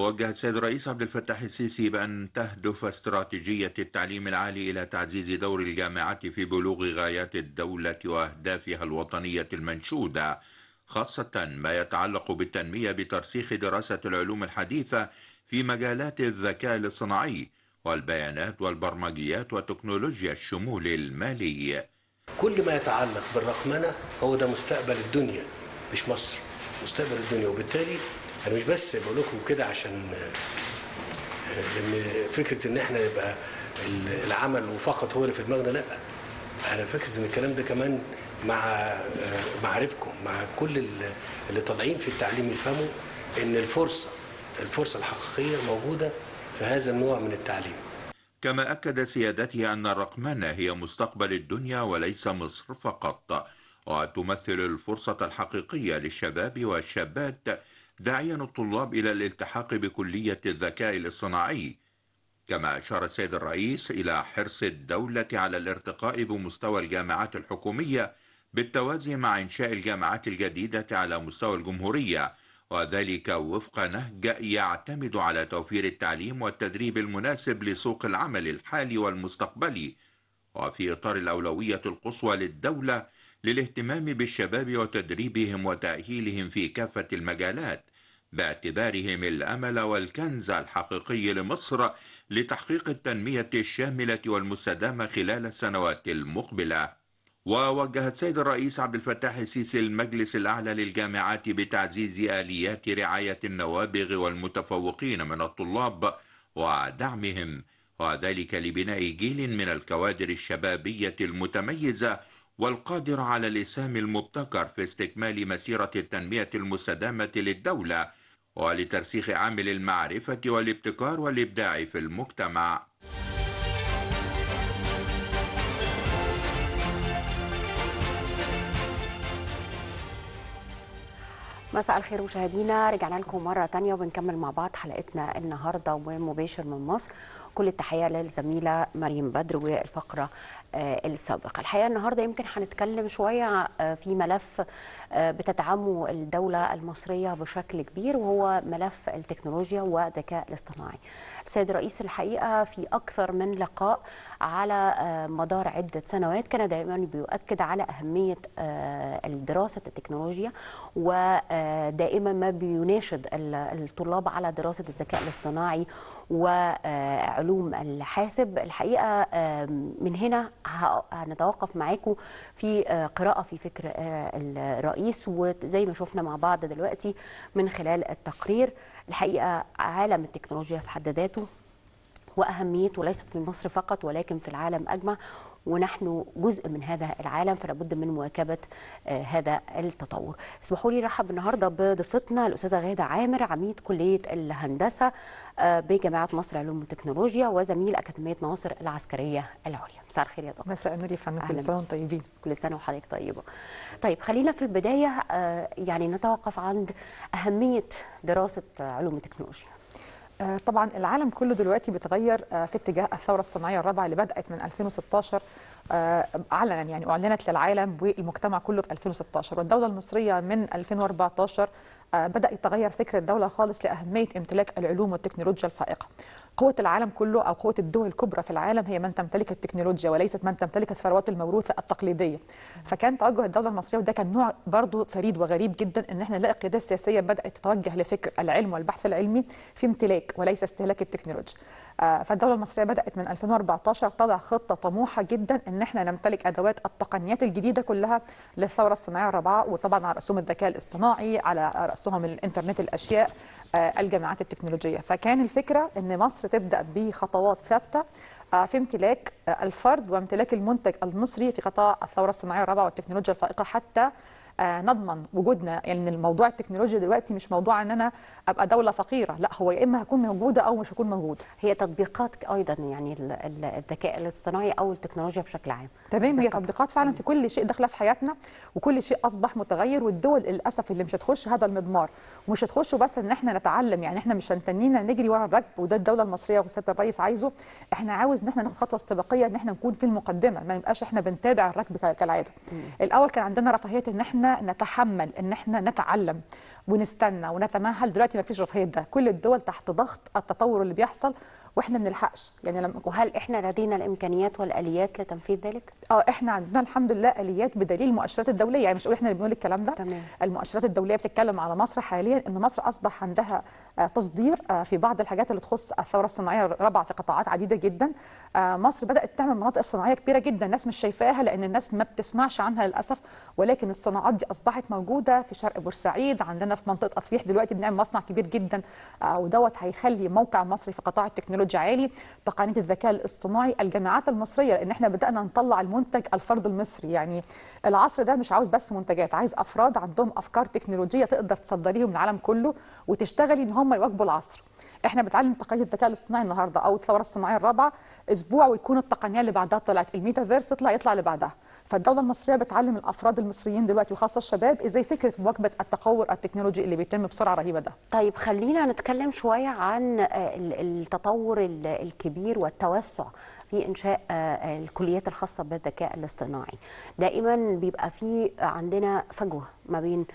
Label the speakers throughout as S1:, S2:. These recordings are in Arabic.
S1: ووجه السيد الرئيس عبد الفتاح السيسي بأن تهدف استراتيجية التعليم العالي إلى تعزيز دور الجامعات في بلوغ غايات الدولة وأهدافها الوطنية المنشودة، خاصة ما يتعلق بالتنمية بترسيخ دراسة العلوم الحديثة في مجالات الذكاء الاصطناعي والبيانات والبرمجيات وتكنولوجيا الشمول المالي.
S2: كل ما يتعلق بالرقمنة هو ده مستقبل الدنيا، مش مصر، مستقبل الدنيا. وبالتالي أنا مش بس بقول لكم كده عشان لأن فكرة إن إحنا يبقى العمل وفقط هو اللي في دماغنا، لأ. أنا فكرة إن الكلام ده كمان مع معارفكم، مع كل اللي طالعين في التعليم يفهموا إن الفرصة الحقيقية موجودة في هذا النوع من التعليم.
S1: كما أكد سيادته أن الرقمنة هي مستقبل الدنيا وليس مصر فقط، وتمثل الفرصة الحقيقية للشباب والشابات، داعيا الطلاب إلى الالتحاق بكلية الذكاء الاصطناعي. كما أشار السيد الرئيس إلى حرص الدولة على الارتقاء بمستوى الجامعات الحكومية بالتوازي مع إنشاء الجامعات الجديدة على مستوى الجمهورية، وذلك وفق نهج يعتمد على توفير التعليم والتدريب المناسب لسوق العمل الحالي والمستقبلي، وفي إطار الأولوية القصوى للدولة للاهتمام بالشباب وتدريبهم وتأهيلهم في كافة المجالات، باعتبارهم الأمل والكنز الحقيقي لمصر لتحقيق التنمية الشاملة والمستدامة خلال السنوات المقبلة. ووجه السيد الرئيس عبد الفتاح السيسي المجلس الأعلى للجامعات بتعزيز آليات رعاية النوابغ والمتفوقين من الطلاب ودعمهم، وذلك لبناء جيل من الكوادر الشبابية المتميزة والقادرة على الإسهام المبتكر في استكمال مسيرة التنمية المستدامة للدولة ولترسيخ عامل المعرفة والابتكار والإبداع في المجتمع.
S3: مساء الخير مشاهدينا، رجعنا لكم مرة تانية وبنكمل مع بعض حلقتنا النهاردة ومباشر من مصر. كل التحية للزميلة مريم بدر والفقرة السابقة. الحقيقة النهاردة يمكن هنتكلم شوية في ملف بتدعمه الدولة المصرية بشكل كبير، وهو ملف التكنولوجيا والذكاء الاصطناعي. السيد الرئيس الحقيقة في أكثر من لقاء على مدار عدة سنوات كان دائما بيؤكد على أهمية دراسة التكنولوجيا، ودائما ما بيناشد الطلاب على دراسة الذكاء الاصطناعي وعلوم الحاسب. الحقيقة من هنا هنتوقف معاكم في قراءة في فكر الرئيس، وزي ما شفنا مع بعض دلوقتي من خلال التقرير. الحقيقة عالم التكنولوجيا في حد ذاته وأهميته ليست في مصر فقط ولكن في العالم أجمع، ونحن جزء من هذا العالم، فلا بد من مواكبة هذا التطور. اسمحوا لي رحب النهارده بضيفتنا الأستاذة غادة عامر، عميد كلية الهندسة بجامعة مصر علوم وتكنولوجيا وزميل أكاديمية ناصر العسكرية العليا. مساء الخير يا دكتور.
S4: مساء النور يا فندم، كل سنة وانتم طيبين.
S3: كل سنة وحضرتك طيبة. طيب خلينا في البداية يعني نتوقف عند أهمية دراسة علوم التكنولوجيا.
S4: طبعا العالم كله دلوقتي بيتغير في اتجاه الثوره الصناعيه الرابعه اللي بدات من 2016 علنا، يعني اعلنت للعالم والمجتمع كله في 2016، والدوله المصريه من 2014 بدأ يتغير فكر الدولة خالص لأهمية امتلاك العلوم والتكنولوجيا الفائقة. قوة العالم كله أو قوة الدول الكبرى في العالم هي من تمتلك التكنولوجيا وليست من تمتلك الثروات الموروثة التقليدية. فكان توجه الدولة المصرية، وده كان نوع برضو فريد وغريب جدا، ان احنا نلاقي القيادة السياسية بدأت تتوجه لفكر العلم والبحث العلمي في امتلاك وليس استهلاك التكنولوجيا. فالدولة المصرية بدأت من 2014 تضع خطة طموحة جدا ان احنا نمتلك ادوات التقنيات الجديدة كلها للثورة الصناعية الرابعة، وطبعا على رأسهم الذكاء الاصطناعي، على رأسهم الانترنت الاشياء، الجامعات التكنولوجية. فكان الفكرة ان مصر تبدأ بخطوات ثابتة في امتلاك الفرد وامتلاك المنتج المصري في قطاع الثورة الصناعية الرابعة والتكنولوجيا الفائقة، حتى نضمن وجودنا. يعني الموضوع التكنولوجيا دلوقتي مش موضوع ان انا ابقى دوله فقيره، لا، هو يا اما هكون موجوده او مش هكون موجوده.
S3: هي تطبيقات ايضا، يعني الذكاء الاصطناعي او التكنولوجيا بشكل عام.
S4: تمام، هي تطبيقات فعلا في كل شيء داخله في حياتنا، وكل شيء اصبح متغير. والدول للاسف اللي مش هتخش هذا المضمار ومش هتخش بس ان احنا نتعلم، يعني احنا مش هنتنينا نجري ورا الركب، وده الدوله المصريه وسياده الرئيس عايزه. احنا عاوز ان احنا ناخد خطوه استباقيه، ان احنا نكون في المقدمه، ما نبقاش احنا بنتابع الركب كالعاده. الاول كان عندنا رفاهيه ان احنا نتحمل ان احنا نتعلم، ونستنى ونتمهل. دلوقتي ما فيش رفاهيه ده، كل الدول تحت ضغط التطور اللي بيحصل واحنا ما بنلحقش. يعني
S3: وهل احنا لدينا الامكانيات والاليات لتنفيذ ذلك؟
S4: احنا عندنا الحمد لله اليات بدليل المؤشرات الدوليه، يعني مش احنا اللي بنقول الكلام ده.
S3: تمام.
S4: المؤشرات الدوليه بتتكلم على مصر حاليا ان مصر اصبح عندها تصدير في بعض الحاجات اللي تخص الثوره الصناعيه الرابعه في قطاعات عديده جدا. مصر بدات تعمل مناطق صناعيه كبيره جدا، الناس مش شايفاها لان الناس ما بتسمعش عنها للاسف، ولكن الصناعات دي اصبحت موجوده في شرق بورسعيد، عندنا في منطقه اطفيح دلوقتي بنعمل مصنع كبير جدا، ودوت هيخلي موقع مصري في قطاع التكنولوجيا عالي. تقنيه الذكاء الاصطناعي، الجامعات المصريه، لان احنا بدانا نطلع المنتج الفرد المصري. يعني العصر ده مش عاوز بس منتجات، عايز افراد عندهم افكار تكنولوجيه تقدر تصدريهم للعالم كله وتشتغلي ان هم يواكبوا العصر. احنا بنتعلم تقنيه الذكاء الاصطناعي النهارده او الثوره الصناعيه الرابعه، اسبوع ويكون التقنيه اللي بعدها طلعت، الميتافيرس يطلع اللي بعدها. فالدوله المصريه بتعلم الافراد المصريين دلوقتي وخاصه الشباب ازاي فكره مواكبه التطور التكنولوجي اللي بيتم بسرعه رهيبه ده.
S3: طيب خلينا نتكلم شويه عن التطور الكبير والتوسع في انشاء الكليات الخاصه بالذكاء الاصطناعي. دائما بيبقى في عندنا فجوه ما بين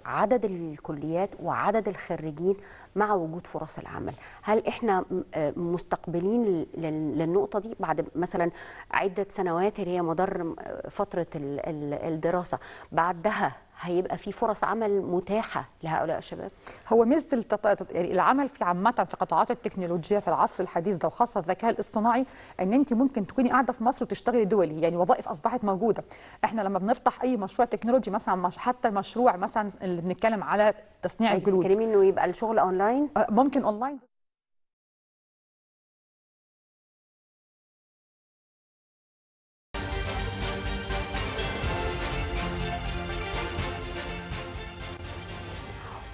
S3: عدد الكليات وعدد الخريجين مع وجود فرص العمل. هل احنا مستقبلين للنقطة دي بعد مثلا عدة سنوات اللي هي مدار فترة الدراسة، بعدها هيبقى في فرص عمل متاحة لهؤلاء الشباب؟
S4: هو ميزة يعني العمل في عامة في قطاعات التكنولوجيا في العصر الحديث ده وخاصة الذكاء الاصطناعي ان انت ممكن تكوني قاعدة في مصر وتشتغلي دولي، يعني وظائف اصبحت موجودة. احنا لما بنفتح اي مشروع تكنولوجي مثلا، حتى مشروع مثلا اللي بنتكلم على تصنيع الجلود،
S3: بتتكلمي انه يبقى الشغل اونلاين؟
S4: ممكن اونلاين.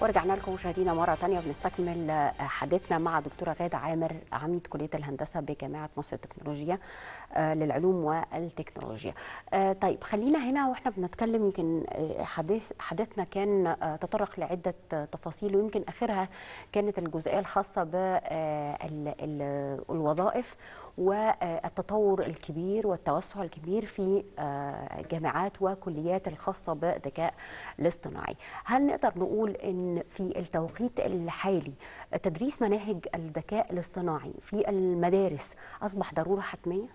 S3: ورجعنا لكم مشاهدينا مرة تانية وبنستكمل حديثنا مع دكتورة غادة عامر، عميد كلية الهندسة بجامعة مصر التكنولوجية للعلوم والتكنولوجيا. طيب خلينا هنا واحنا بنتكلم، يمكن حديثنا كان تطرق لعدة تفاصيل، ويمكن آخرها كانت الجزئية الخاصة بالوظائف والتطور الكبير والتوسع الكبير في جامعات وكليات الخاصة بالذكاء الاصطناعي. هل نقدر نقول ان في التوقيت الحالي تدريس مناهج الذكاء الاصطناعي في المدارس أصبح ضرورة حتمية؟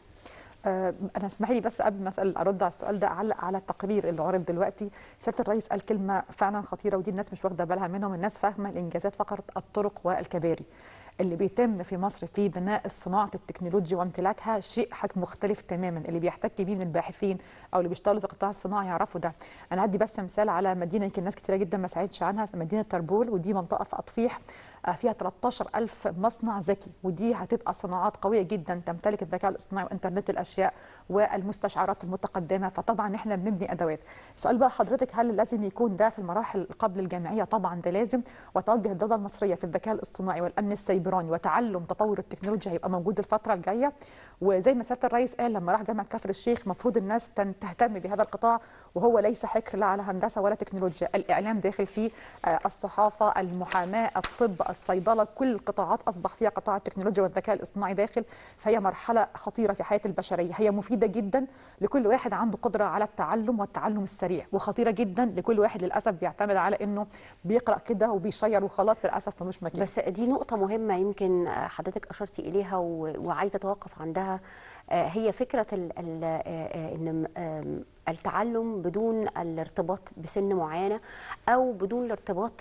S4: أنا اسمحي لي بس قبل ما أرد على السؤال ده أعلق على التقرير اللي عرض دلوقتي. سيادة الرئيس قال كلمة فعلا خطيرة، ودي الناس مش واخدة بالها منهم، الناس فاهمة الإنجازات فقط الطرق والكباري. اللي بيتم في مصر في بناء صناعة التكنولوجيا وامتلاكها شيء مختلف تماما. اللي بيحتك بيه من الباحثين او اللي بيشتغلوا في قطاع الصناعه يعرفوا ده. انا هدي بس مثال على مدينه يمكن ناس كتيره جدا ما سمعتش عنها، في مدينه تربول، ودي منطقه في اطفيح فيها 13,000 مصنع ذكي، ودي هتبقى صناعات قويه جدا تمتلك الذكاء الاصطناعي وانترنت الاشياء والمستشعرات المتقدمه. فطبعا احنا بنبني ادوات. سؤال بقى حضرتك، هل لازم يكون ده في المراحل قبل الجامعيه؟ طبعا ده لازم، وتوجه الدوله المصريه في الذكاء الاصطناعي والامن السيبراني وتعلم تطور التكنولوجيا هيبقى موجود الفتره الجايه. وزي ما سياده الرئيس قال لما راح جامعه كفر الشيخ، المفروض الناس تهتم بهذا القطاع، وهو ليس حكر لا على هندسه ولا تكنولوجيا، الاعلام داخل فيه، الصحافه، المحاماه، الطب، الصيدله، كل القطاعات اصبح فيها قطاع التكنولوجيا والذكاء الاصطناعي داخل. فهي مرحله خطيره في حياه البشريه، هي مفيده جدا لكل واحد عنده قدره على التعلم والتعلم السريع، وخطيره جدا لكل واحد للاسف بيعتمد على انه بيقرا كده وبيشير وخلاص، للاسف ملوش مكان.
S3: بس دي نقطه مهمه يمكن حضرتك اشرتي اليها وعايزه اتوقف عندها، هي فكره ان التعلم بدون الارتباط بسن معينه او بدون الارتباط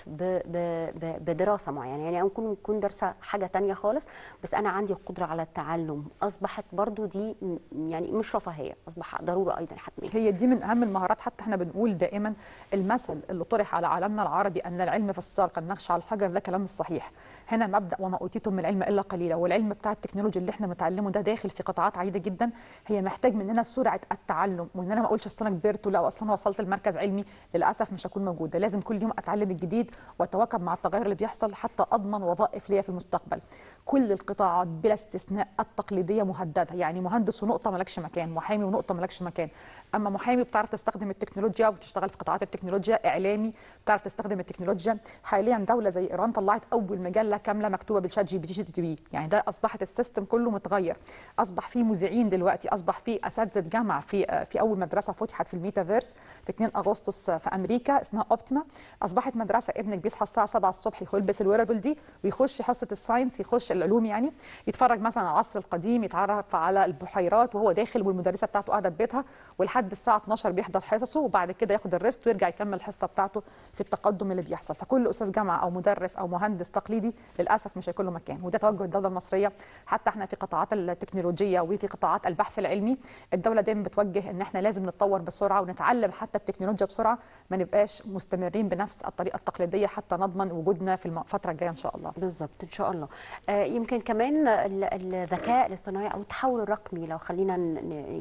S3: بدراسه معينه. يعني ممكن تكون دارسه حاجه تانية خالص بس انا عندي القدره على التعلم، اصبحت برضو دي يعني مش رفاهيه، اصبح ضروره ايضا حتميه.
S4: هي دي من اهم المهارات. حتى احنا بنقول دائما المثل اللي طرح على عالمنا العربي ان العلم في السرقه النقش على الحجر، ده كلام الصحيح. هنا مبدا وما اوتيتم من العلم الا قليلا، والعلم بتاع التكنولوجيا اللي احنا متعلمه ده داخل في قطاعات عديده جدا. هي محتاج مننا سرعه التعلم، وان انا ما اقولش اصل انا كبرت ولا اصل انا وصلت لمركز علمي، للاسف مش هكون موجوده. لازم كل يوم اتعلم الجديد واتواكب مع التغير اللي بيحصل حتى اضمن وظائف ليا في المستقبل. كل القطاعات بلا استثناء التقليديه مهدده، يعني مهندس ونقطه مالكش مكان، محامي ونقطه مالكش مكان. اما محامي بتعرف تستخدم التكنولوجيا وبتشتغل في قطاعات التكنولوجيا، اعلامي بتعرف تستخدم التكنولوجيا. حاليا دوله زي ايران طلعت اول مجله كامله مكتوبه بالشات جي بي تي، يعني ده اصبحت السيستم كله متغير. اصبح في مذيعين دلوقتي، اصبح في اساتذه جامعه في اول مدرسه فتحت في الميتافيرس في 2 اغسطس في امريكا اسمها اوبتيما. اصبحت مدرسه ابنك بيصحى الساعه 7 الصبح يلبس الويرابل دي ويخش حصه الساينس، يخش العلوم يعني، يتفرج مثلا على العصر القديم، يتعرف على البحيرات وهو داخل والمدرسه بتاعته قاعده في بيتها، ولحد الساعه 12 بيحضر حصصه وبعد كده ياخد الريست ويرجع يكمل الحصه بتاعته في التقدم اللي بيحصل. فكل استاذ جامعه او مدرس او مهندس تقليدي للاسف مش هيكون له مكان، وده توجه الدوله المصريه. حتى احنا في قطاعات التكنولوجيه وفي قطاعات البحث العلمي الدوله دايما بتوجه ان احنا لازم نتطور بسرعه ونتعلم حتى التكنولوجيا بسرعه، ما نبقاش مستمرين بنفس الطريقه التقليديه حتى نضمن وجودنا في الفتره الجايه ان شاء الله.
S3: بالظبط ان شاء الله. يمكن كمان الذكاء الاصطناعي او التحول الرقمي، لو خلينا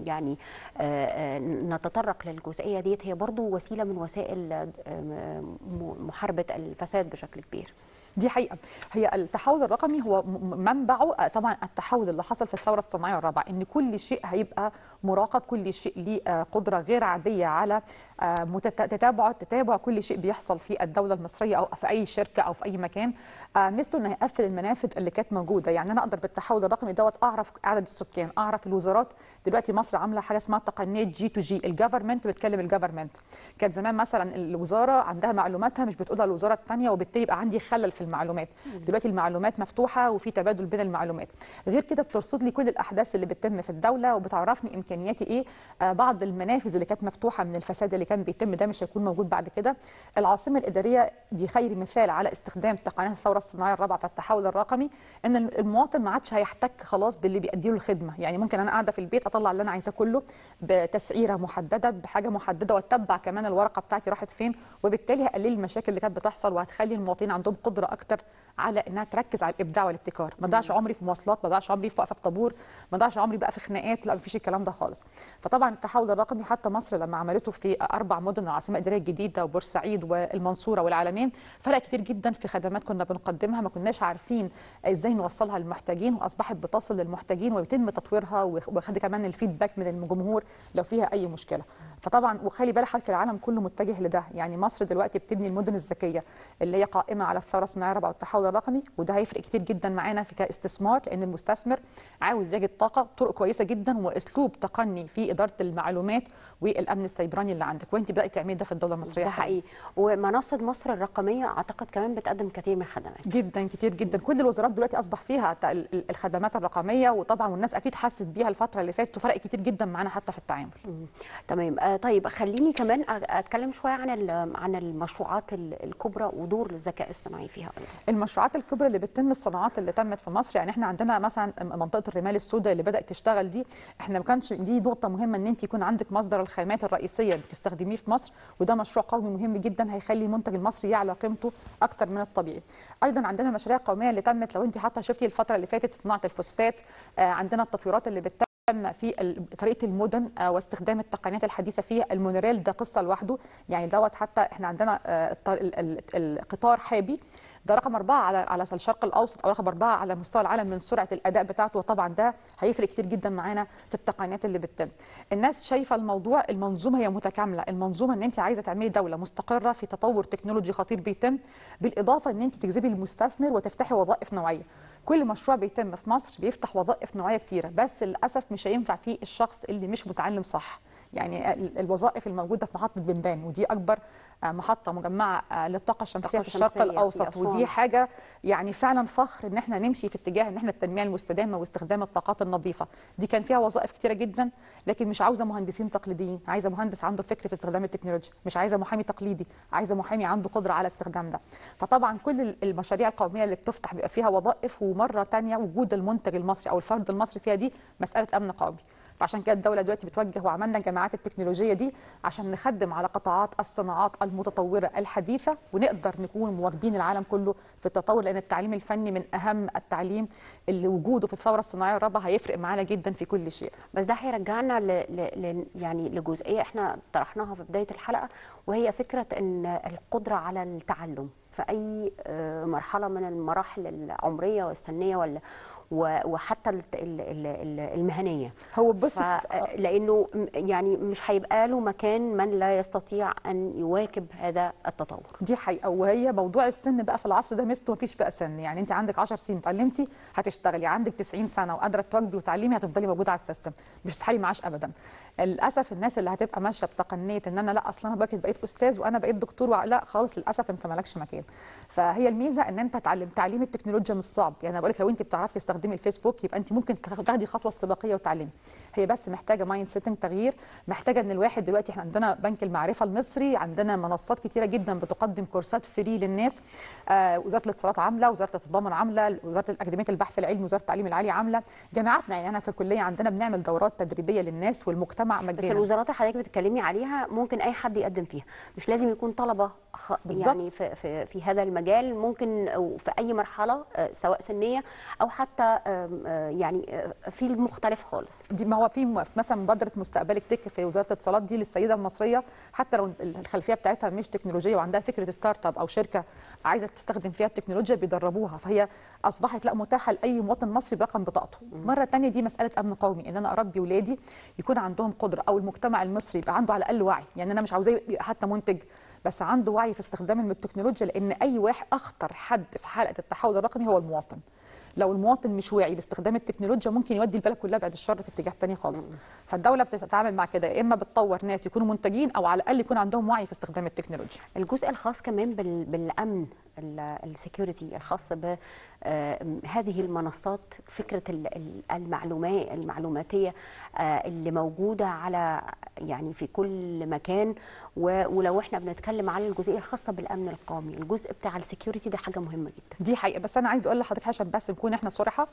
S3: يعني نتطرق للجزئيه ديت، هي برضو وسيله من وسائل محاربه الفساد بشكل كبير.
S4: دي حقيقة. هي التحول الرقمي هو منبعه طبعا التحول اللي حصل في الثورة الصناعية الرابعة، ان كل شيء هيبقى مراقب، كل شيء ليه قدرة غير عادية على تتابع كل شيء بيحصل في الدولة المصرية او في اي شركة او في اي مكان. مثله انه هيقفل المنافذ اللي كانت موجودة، يعني انا اقدر بالتحول الرقمي دوت اعرف عدد السكان، اعرف الوزارات. دلوقتي مصر عامله حاجه اسمها تقنيه جي تو جي، الجفرمنت بتكلم الجفرمنت. كانت زمان مثلا الوزاره عندها معلوماتها مش بتقولها للوزاره الثانيه، وبالتالي يبقى عندي خلل في المعلومات. دلوقتي المعلومات مفتوحه وفي تبادل بين المعلومات. غير كده بترصد لي كل الاحداث اللي بتتم في الدوله وبتعرفني امكانياتي ايه. بعض المنافذ اللي كانت مفتوحه من الفساد اللي كان بيتم ده مش هيكون موجود بعد كده. العاصمه الاداريه دي خير مثال على استخدام تقنيات الثوره الصناعيه الرابعه في التحول الرقمي، ان المواطن ما عادش هيحتك خلاص باللي بيأدي له الخدمه. يعني ممكن انا قاعده في البيت اطلع اللي انا عايزاه كله بتسعيره محدده بحاجه محدده، واتبع كمان الورقه بتاعتي راحت فين، وبالتالي هقلل المشاكل اللي كانت بتحصل وهتخلي المواطنين عندهم قدره اكتر على انها تركز على الابداع والابتكار. ما ضيعش عمري في مواصلات، ما ضيعش عمري في وقفه طابور، ما ضيعش عمري بقى في خناقات، لا مفيش الكلام ده خالص. فطبعا التحول الرقمي حتى مصر لما عملته في 4 مدن، العاصمه الاداريه الجديده وبورسعيد والمنصوره والعلمين، فرق كتير جدا في خدمات كنا بنقدمها ما كناش عارفين ازاي نوصلها للمحتاجين، واصبحت بتصل للمحتاجين ويتم تطويرها، وخد كمان الفيدباك من الجمهور لو فيها اي مشكله. فطبعا وخلي بالك حضرتك العالم كله متجه لده، يعني مصر دلوقتي بتبني المدن الذكيه اللي هي قائمه على الثوره الصناعيه الرابعه والتحول الرقمي، وده هيفرق كتير جدا معانا في كاستثمار، لان المستثمر عاوز يجد طرق كويسه جدا واسلوب تقني في اداره المعلومات والامن السيبراني اللي عندك، وانت بدات تعملي ده في الدوله المصريه.
S3: ده حقيقي. ومنصه مصر الرقميه اعتقد كمان بتقدم كثير من الخدمات.
S4: جدا كتير جدا، كل الوزارات دلوقتي اصبح فيها الخدمات الرقميه، وطبعا والناس اكيد حست بيها الفتره اللي فاتت وفرق كتير جدا معانا حتى في التعامل.
S3: تمام. طيب خليني كمان اتكلم شويه عن المشروعات الكبرى ودور الذكاء الاصطناعي فيها.
S4: المشروعات الكبرى اللي بتتم، الصناعات اللي تمت في مصر، يعني احنا عندنا مثلا منطقه الرمال السوداء اللي بدات تشتغل دي، احنا ما كانش دي نقطه مهمه ان انت يكون عندك مصدر الخامات الرئيسيه اللي بتستخدميه في مصر، وده مشروع قومي مهم جدا هيخلي المنتج المصري يعلى قيمته اكتر من الطبيعي. ايضا عندنا مشاريع قوميه اللي تمت، لو انت حتى شفتي الفتره اللي فاتت صناعه الفوسفات، عندنا التطويرات اللي بتتم في طريقه المدن واستخدام التقنيات الحديثه فيها. المونوريل ده قصه لوحده، يعني دوت حتى احنا عندنا القطار حابي ده رقم 4 على الشرق الاوسط، او رقم 4 على مستوى العالم من سرعه الاداء بتاعته، وطبعا ده هيفرق كتير جدا معانا في التقنيات اللي بتتم. الناس شايفه الموضوع المنظومه هي متكامله، المنظومه ان انت عايزه تعملي دوله مستقره في تطور تكنولوجي خطير بيتم، بالاضافه ان انت تجذبي المستثمر وتفتحي وظائف نوعيه. كل مشروع بيتم في مصر بيفتح وظائف نوعيه كتيره، بس للاسف مش هينفع فيه الشخص اللي مش متعلم صح. يعني الوظائف الموجوده في محطه بنبان، ودي اكبر محطه مجمعه للطاقه الشمسيه في الشرق الاوسط، ودي حاجه يعني فعلا فخر ان احنا نمشي في اتجاه ان احنا التنميه المستدامه واستخدام الطاقات النظيفه. دي كان فيها وظائف كتيره جدا، لكن مش عاوزه مهندسين تقليديين، عايزه مهندس عنده فكر في استخدام التكنولوجيا، مش عايزه محامي تقليدي، عايزه محامي عنده قدره على استخدام ده. فطبعا كل المشاريع القوميه اللي بتفتح بيبقى فيها وظائف، ومره ثانيه وجود المنتج المصري او الفرد المصري فيها دي مساله امن قومي. فعشان كده الدولة دلوقتي بتوجه، وعملنا الجامعات التكنولوجية دي عشان نخدم على قطاعات الصناعات المتطورة الحديثة، ونقدر نكون مواكبين العالم كله في التطور، لأن التعليم الفني من أهم التعليم اللي وجوده في الثورة الصناعية الرابعة هيفرق معانا جدا في كل شيء.
S3: بس ده هيرجعنا يعني لجزئية احنا طرحناها في بداية الحلقة، وهي فكرة ان القدرة على التعلم. في اي مرحله من المراحل العمريه والسنيه وحتى المهنيه.
S4: هو بص
S3: لانه يعني مش هيبقى له مكان من لا يستطيع ان يواكب هذا التطور.
S4: دي حقيقه. وهي موضوع السن بقى في العصر ده ميزته مفيش بقى سن، يعني انت عندك 10 سنين اتعلمتي هتشتغلي، عندك 90 سنه وقادره تواجبي وتعلمي هتفضلي موجوده على السيستم، مش هتحرمي معاش ابدا. للاسف الناس اللي هتبقى ماشيه بتقنيه ان انا لا اصلا انا بقيت استاذ وانا بقيت دكتور، لا خالص، للاسف انت مالكش مكان. فهي الميزه ان انت تعليم التكنولوجيا مش صعب، يعني انا بقول لك لو انت بتعرفي تستخدمي الفيسبوك يبقى انت ممكن تاخدي خطوه استباقيه وتعلمي. هي بس محتاجه مايند سيتنج، تغيير، محتاجه ان الواحد دلوقتي احنا عندنا بنك المعرفه المصري، عندنا منصات كتيره جدا بتقدم كورسات فري للناس، وزاره الاتصالات عامله، وزاره التضامن عامله، وزاره اكاديميه البحث العلمي، وزاره التعليم العالي عامله، جامعاتنا يعني انا في الكليه عندنا بنعمل دورات تدريبيه للناس والمجتمع مجانا.
S3: بس الوزارات اللي حضرتك بتتكلمي عليها ممكن اي حد يقدم فيها، مش لازم يكون طلبه يعني في هذا المجال، ممكن في اي مرحله سواء سنيه او حتى يعني في المختلف خالص.
S4: دي ما هو في مثلا مبادره مستقبلك تك في وزاره الاتصالات دي للسيده المصريه، حتى لو الخلفيه بتاعتها مش تكنولوجيه وعندها فكره ستارت اب او شركه عايزه تستخدم فيها التكنولوجيا بيدربوها، فهي اصبحت لا متاحه لاي مواطن مصري برقم بطاقته. مره ثانيه دي مساله امن قومي، ان انا اربي ولادي يكون عندهم قدره، او المجتمع المصري يبقى عنده على الاقل وعي، يعني انا مش عاوزاه يبقى حتى منتج بس عنده وعي في استخدام التكنولوجيا، لان اي واحد اخطر حد في حلقه التحول الرقمي هو المواطن. لو المواطن مش واعي باستخدام التكنولوجيا ممكن يودي البلد كلها بعد الشر في اتجاه تاني خالص. فالدوله بتتعامل مع كده، يا اما بتطور ناس يكونوا منتجين او على الاقل يكون عندهم وعي في استخدام التكنولوجيا.
S3: الجزء الخاص كمان بالامن السكيورتي الخاص بهذه المنصات، فكره المعلوماتيه اللي موجوده على يعني في كل مكان، ولو احنا بنتكلم على الجزئيه الخاصه بالامن القومي، الجزء بتاع السكيورتي ده حاجه مهمه جدا.
S4: دي حقيقه. بس انا عايز اقول لحضرتك عشان بس نكون احنا صراحه،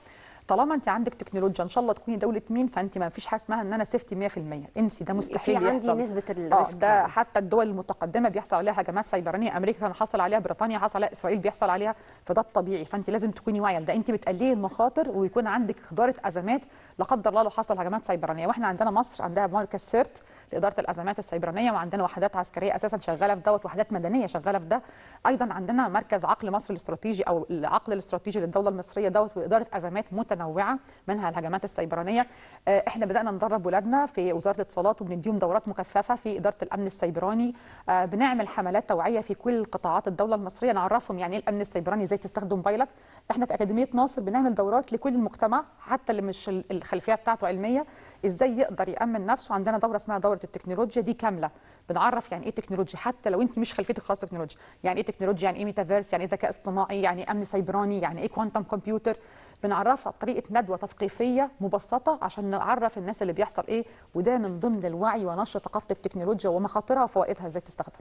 S4: طالما انت عندك تكنولوجيا ان شاء الله تكوني دوله مين، فانت ما فيش حاجه اسمها ان انا سيفتي 100%، انسي، ده مستحيل يحصل.
S3: عندي نسبه الريسك
S4: ده يعني. حتى الدول المتقدمه بيحصل عليها هجمات سيبرانيه، امريكا كان حصل عليها، بريطانيا حصل عليها، اسرائيل بيحصل عليها، فده الطبيعي. فانت لازم تكوني واعيه لده، انت بتقللي المخاطر ويكون عندك خضاره ازمات لا قدر الله لو حصل هجمات سيبرانيه. واحنا عندنا مصر عندها مركز سيرت لاداره الازمات السيبرانيه، وعندنا وحدات عسكريه اساسا شغاله في دوت، وحدات مدنيه شغاله في ده. ايضا عندنا مركز عقل مصر الاستراتيجي او العقل الاستراتيجي للدوله المصريه دوت، واداره ازمات متنوعه منها الهجمات السيبرانيه. احنا بدانا ندرب ولادنا في وزاره الاتصالات وبنديهم دورات مكثفه في اداره الامن السيبراني. بنعمل حملات توعيه في كل قطاعات الدوله المصريه، نعرفهم يعني ايه الامن السيبراني، ازاي تستخدم موبايلك. احنا في اكاديميه ناصر بنعمل دورات لكل المجتمع حتى اللي مش الخلفيه بتاعته علميه، ازاي يقدر يامن نفسه. عندنا دوره اسمها دوره التكنولوجيا، دي كامله بنعرف يعني ايه تكنولوجيا، حتى لو انت مش خلفيتك خاصه تكنولوجيا، يعني ايه تكنولوجيا، يعني ايه ميتافيرس، يعني ايه ذكاء اصطناعي، يعني ايه امن سيبراني، يعني ايه كوانتم كمبيوتر. بنعرفها بطريقه ندوه تثقيفيه مبسطه عشان نعرف الناس اللي بيحصل ايه، وده من ضمن الوعي ونشر ثقافه التكنولوجيا ومخاطرها وفوائدها ازاي تستخدم.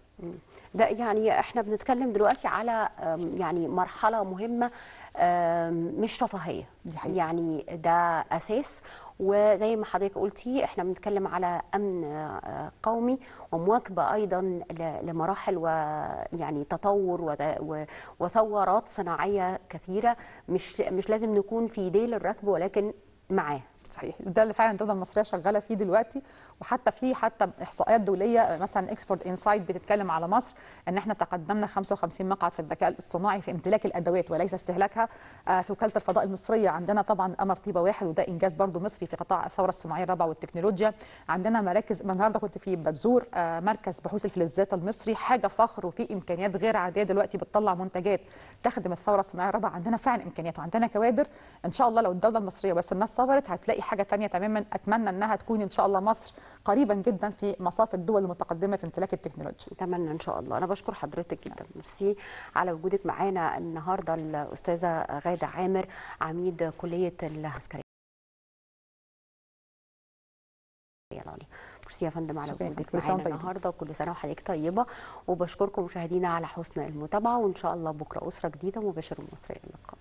S3: ده يعني احنا بنتكلم دلوقتي على يعني مرحله مهمه، مش رفاهيه، يعني ده اساس. وزي ما حضرتك قلتي احنا بنتكلم على امن قومي ومواكبه ايضا لمراحل ويعني تطور وثورات صناعيه كثيره، مش لازم نكون في ديل الركب ولكن معاه.
S4: صحيح، ده اللي فعلا الدوله المصريه شغاله فيه دلوقتي. وحتى في احصائيات دوليه، مثلا اكسفورد انسايت بتتكلم على مصر ان احنا تقدمنا 55 مقعد في الذكاء الاصطناعي في امتلاك الادوات وليس استهلاكها. في وكاله الفضاء المصريه عندنا طبعا قمر طيبه 1 وده انجاز برضو مصري في قطاع الثوره الصناعيه الرابعه والتكنولوجيا. عندنا مراكز، النهارده كنت في بتزور مركز بحوث الفلزات المصري، حاجه فخر وفي امكانيات غير عاديه دلوقتي بتطلع منتجات تخدم الثوره الصناعيه الرابعه. عندنا فعلا امكانيات وعندنا كوادر. ان شاء الله لو الدوله المصريه بس الناس صبرت هتلاقي حاجه ثانيه تماما. اتمنى انها تكون ان شاء الله مصر قريبا جدا في مصاف الدول المتقدمه في امتلاك التكنولوجيا.
S3: اتمنى ان شاء الله. انا بشكر حضرتك جدا، ميرسي على وجودك معانا النهارده، الاستاذه غاده عامر، عميد كليه العسكريه العليا. ميرسي يا فندم على وجودك معانا النهارده، وكل سنه وحضرتك طيبه. وبشكركم مشاهدينا على حسن المتابعه، وان شاء الله بكره اسره جديده مباشر المصريه. اللقاء.